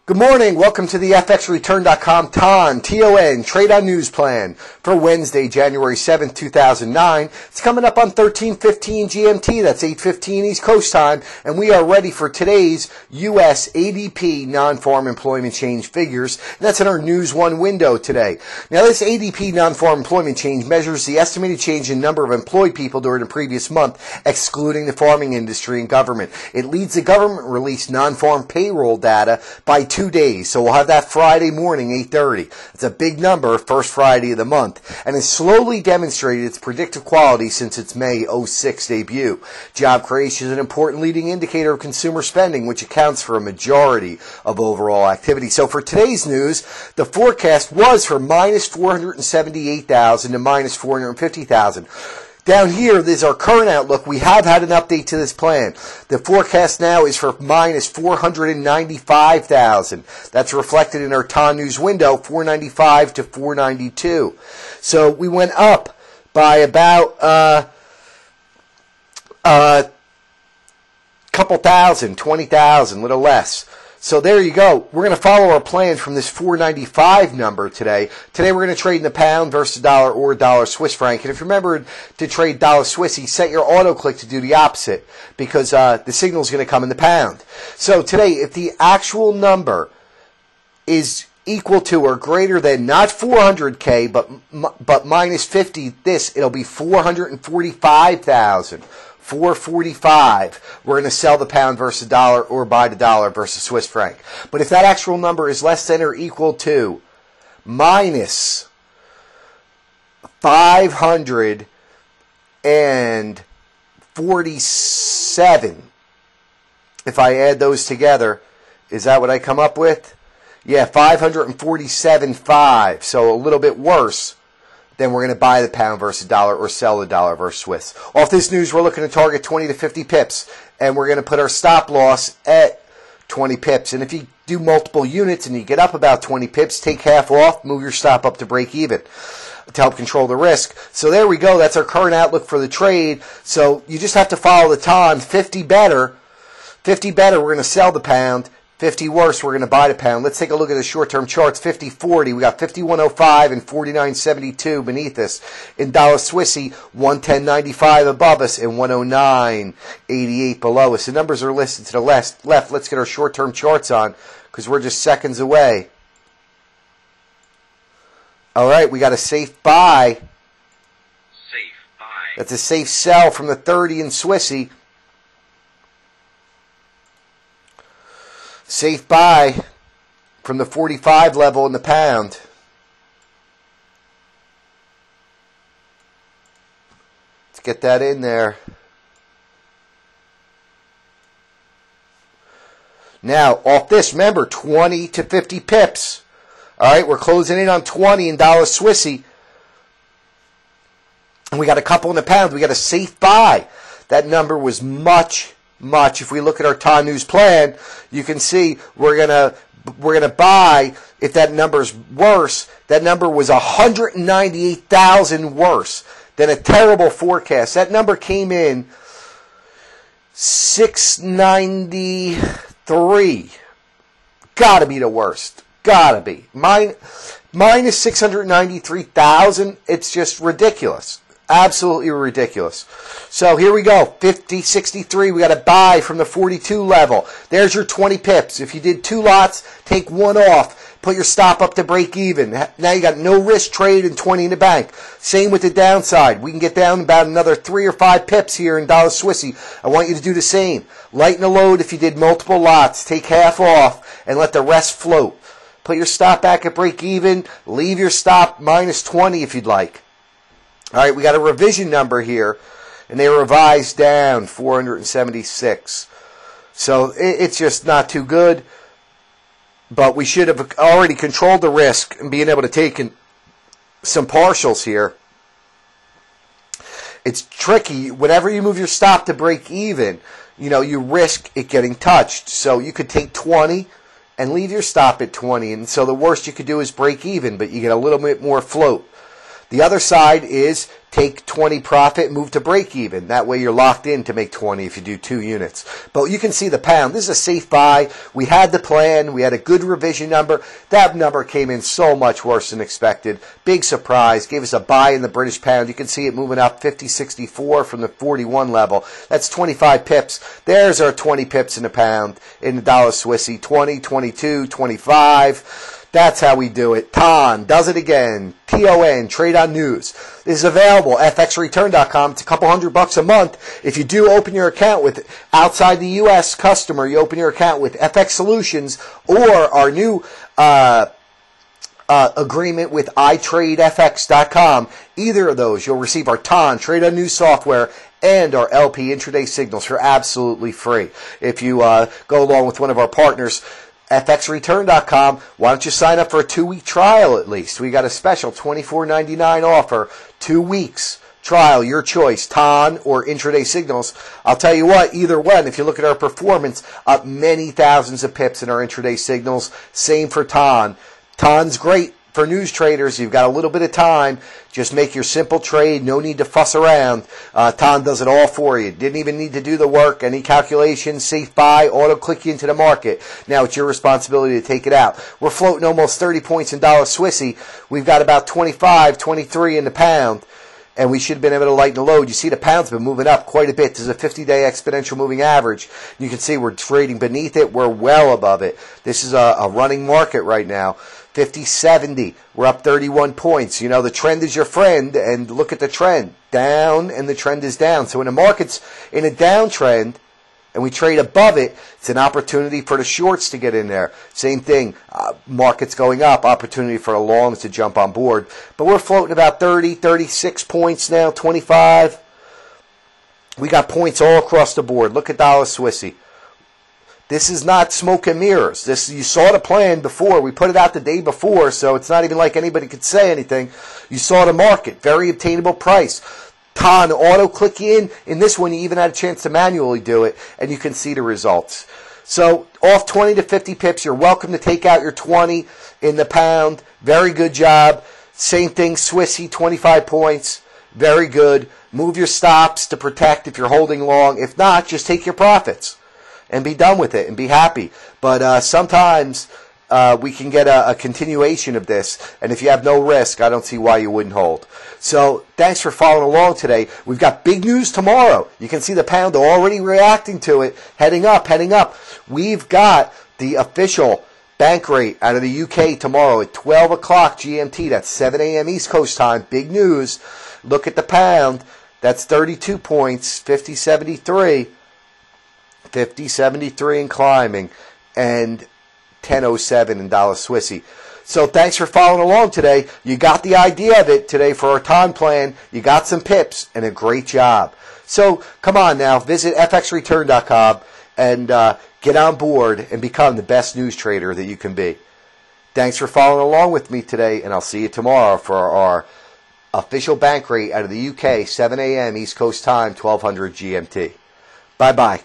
Good morning. Welcome to the FXReturn.com TON Trade on News Plan for Wednesday, January 7th, 2009. It's coming up on 13:15 GMT. That's 8:15 East Coast time. And we are ready for today's US ADP Nonfarm Employment Change figures. And that's in our News 1 window today. Now, this ADP Nonfarm Employment Change measures the estimated change in number of employed people during the previous month, excluding the farming industry and government. It leads the government-released non-farm payroll data by 2 days. So we'll have that Friday morning, 8:30. It's a big number, first Friday of the month, and has slowly demonstrated its predictive quality since its May 06 debut. Job creation is an important leading indicator of consumer spending, which accounts for a majority of overall activity. So for today's news, the forecast was for minus 478,000 to minus 450,000. Down here, this is our current outlook. We have had an update to this plan. The forecast now is for minus 495,000. That's reflected in our TON News window, 495 to 492. So we went up by about couple thousand, 20,000, a little less. So there you go. We're going to follow our plan from this 495 number today. Today we're going to trade in the pound versus dollar or dollar Swiss franc. And if you remember to trade dollar Swissy, set your auto click to do the opposite because the signal is going to come in the pound. So today, if the actual number is equal to or greater than not 400K but minus 50, it'll be 445,000. 445. We're going to sell the pound versus dollar or buy the dollar versus Swiss franc. But if that actual number is less than or equal to minus 547, if I add those together, is that what I come up with? Yeah, 547.5. So a little bit worse. Then we're going to buy the pound versus dollar or sell the dollar versus Swiss. Off this news, we're looking to target 20 to 50 pips, and we're going to put our stop loss at 20 pips. And if you do multiple units and you get up about 20 pips, take half off, move your stop up to break even to help control the risk. So there we go. That's our current outlook for the trade. So you just have to follow the TON. 50 better, we're going to sell the pound. 50 worse, we're going to buy the pound. Let's take a look at the short-term charts. 50-40, we got 51.05 and 49.72 beneath us. In dollar Swissy, 110.95 above us and 109.88 below us. The numbers are listed to the left. Let's get our short-term charts on because we're just seconds away. All right, we got a safe buy. That's a safe sell from the 30 in Swissy. Safe buy from the 45 level in the pound. Let's get that in there. Now, off this, remember, 20 to 50 pips. All right, we're closing in on 20 in dollar Swissy. And we got a couple in the pound. We got a safe buy. That number was much. If we look at our TON News plan, you can see we're gonna buy. If that number's worse, that number was 198,000 worse than a terrible forecast. That number came in 693. Gotta be the worst. Gotta be. Minus 693,000. It's just ridiculous. Absolutely ridiculous. So here we go. 50.63. We got a buy from the 42 level. There's your 20 pips. If you did 2 lots, take 1 off. Put your stop up to break even. Now you got no risk trade and 20 in the bank. Same with the downside. We can get down about another 3 or 5 pips here in dollar Swissy. I want you to do the same. Lighten the load if you did multiple lots. Take half off and let the rest float. Put your stop back at break even. Leave your stop minus 20 if you'd like. All right, we got a revision number here, and they revised down 476. So it's just not too good, but we should have already controlled the risk and being able to take in some partials here. It's tricky. Whenever you move your stop to break even, you risk it getting touched. So you could take 20 and leave your stop at 20, and so the worst you could do is break even, but you get a little bit more float. The other side is take 20 profit, move to break even. That way you're locked in to make 20 if you do 2 units. But you can see the pound. This is a safe buy. We had the plan. We had a good revision number. That number came in so much worse than expected. Big surprise. Gave us a buy in the British pound. You can see it moving up 50.64 from the 41 level. That's 25 pips. There's our 20 pips in the pound. In the dollar Swissy, 20, 22, 25. That's how we do it. TON does it again. TON, Trade on News. This is available. FXReturn.com. It's a couple $100 a month. If you do open your account with outside the U.S. customer, you open your account with FX Solutions or our new agreement with iTradeFX.com. Either of those, you'll receive our TON, Trade on News software, and our LP intraday signals for absolutely free. If you go along with one of our partners, FXReturn.com, why don't you sign up for a 2-week trial at least? We got a special $24.99 offer, 2 weeks trial, your choice, TON or intraday signals. I'll tell you what, either one, if you look at our performance, up many thousands of pips in our intraday signals. Same for TON. TON's great for news traders. You've got a little bit of time. Just make your simple trade. No need to fuss around. TON does it all for you. Didn't even need to do the work. Any calculations, safe buy, auto click you into the market. Now it's your responsibility to take it out. We're floating almost 30 points in dollar Swissy. We've got about 25, 23 in the pound. And we should have been able to lighten the load. You see the pound's been moving up quite a bit. This is a 50-day exponential moving average. You can see we're trading beneath it. We're well above it. This is a running market right now. 50-70. We're up 31 points. You know, the trend is your friend, and look at the trend. Down, and the trend is down. So when the market's in a downtrend, and we trade above it, it's an opportunity for the shorts to get in there. Same thing, market's going up, opportunity for the longs to jump on board. But we're floating about 30, 36 points now, 25. We got points all across the board. Look at dollar Swissy. This is not smoke and mirrors. This, you saw the plan before. We put it out the day before, so it's not even like anybody could say anything. You saw the market. Very obtainable price. TON auto click you in this one, you even had a chance to manually do it, and you can see the results. So off 20 to 50 pips, you're welcome to take out your 20 in the pound. Very good job. Same thing, Swissy, 25 points. Very good. Move your stops to protect if you're holding long. If not, just take your profits and be done with it and be happy. But sometimes we can get a continuation of this, and if you have no risk, I don't see why you wouldn't hold. So thanks for following along today. We've got big news tomorrow. You can see the pound already reacting to it, heading up, heading up. We've got the official bank rate out of the UK tomorrow at 12 o'clock GMT. That's 7 a.m. East Coast time. Big news. Look at the pound. That's 32 points, 50.73. 50.73 and climbing, and 10.07 in dollar Swissy. So thanks for following along today. You got the idea of it today for our time plan. You got some pips and a great job. So come on now, visit FXReturn.com and get on board and become the best news trader that you can be. Thanks for following along with me today, and I'll see you tomorrow for our official bank rate out of the UK, 7 a.m. East Coast time, 1200 GMT. Bye-bye.